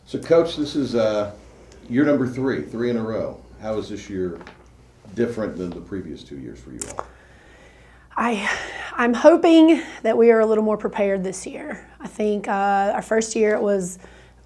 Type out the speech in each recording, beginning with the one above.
So, Coach, this is year number three in a row. How is this year different than the previous 2 years for you all? I'm hoping that we are a little more prepared this year. I think our first year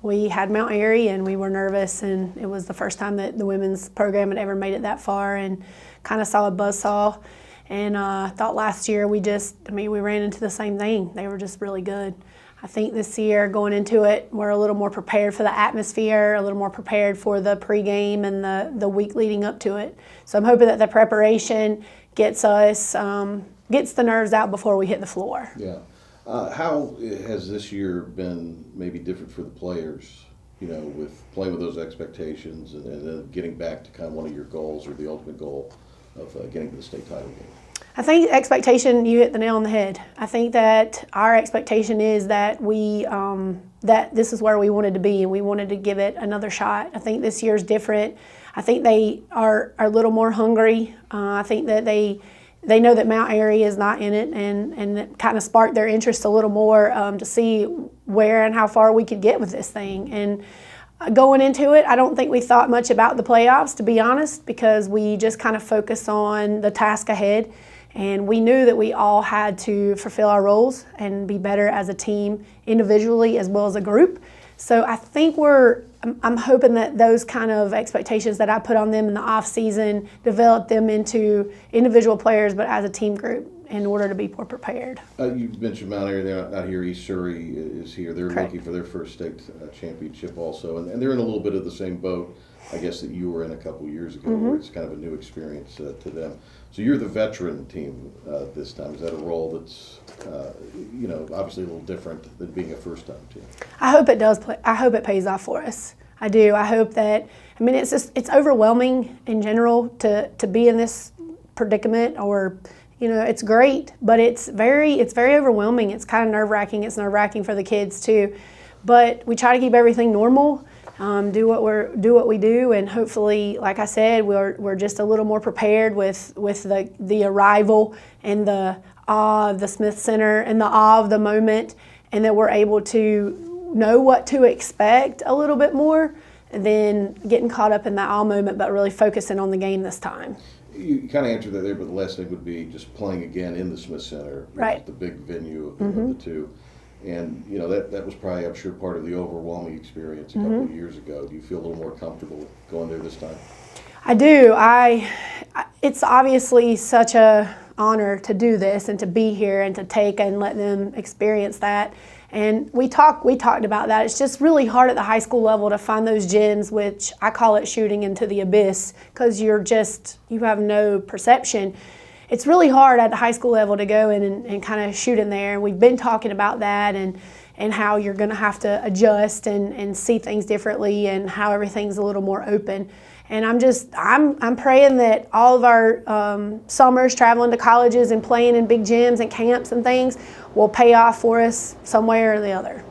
we had Mount Airy and we were nervous, and it was the first time that the women's program had ever made it that far, and kind of saw a buzzsaw. And I thought last year we ran into the same thing. They were just really good. I think this year going into it, we're a little more prepared for the atmosphere, a little more prepared for the pregame and the week leading up to it. So I'm hoping that the preparation gets the nerves out before we hit the floor. Yeah. How has this year been maybe different for the players, with playing with those expectations and then getting back to kind of one of your goals or the ultimate goal of getting to the state title game? I think expectation, you hit the nail on the head. I think that our expectation is that that this is where we wanted to be and we wanted to give it another shot. I think this year's different. I think they are a little more hungry. I think that they know that Mount Airy is not in it, and it kind of sparked their interest a little more to see where and how far we could get with this thing. And going into it, I don't think we thought much about the playoffs, to be honest, because we just kind of focused on the task ahead. And we knew that we all had to fulfill our roles and be better as a team individually as well as a group. So I think I'm hoping that those kind of expectations that I put on them in the off season develop them into individual players, but as a team group in order to be more prepared. You mentioned Mount Airy, they're not here. East Surrey is here. They're Correct. looking for their first state championship also. And they're in a little bit of the same boat, I guess, that you were in a couple years ago, where it's kind of a new experience to them. So you're the veteran team this time. Is that a role that's, obviously a little different than being a first-time team? I hope it does. I hope it pays off for us. I do. I hope that. It's overwhelming in general to be in this predicament, or it's great, but it's very overwhelming. It's kind of nerve-wracking. It's nerve-wracking for the kids too, but we try to keep everything normal. Do what we do, and hopefully, like I said, we're just a little more prepared with the arrival and the awe of the Smith Center and the awe of the moment, and that we're able to know what to expect a little bit more than getting caught up in that awe moment, but really focusing on the game this time. You kind of answered that there, but the last thing would be just playing again in the Smith Center, right? The big venue of the two. And that was probably, I'm sure, part of the overwhelming experience a couple of years ago. Do you feel a little more comfortable going there this time? I do. It's obviously such a honor to do this and to be here and to take and let them experience that. And we talked about that. It's just really hard at the high school level to find those gyms, which I call it shooting into the abyss, because you have no perception. It's really hard at the high school level to go in and kind of shoot in there. And we've been talking about that and how you're going to have to adjust and see things differently, and how everything's a little more open. And I'm praying that all of our summers traveling to colleges and playing in big gyms and camps and things will pay off for us some way or the other.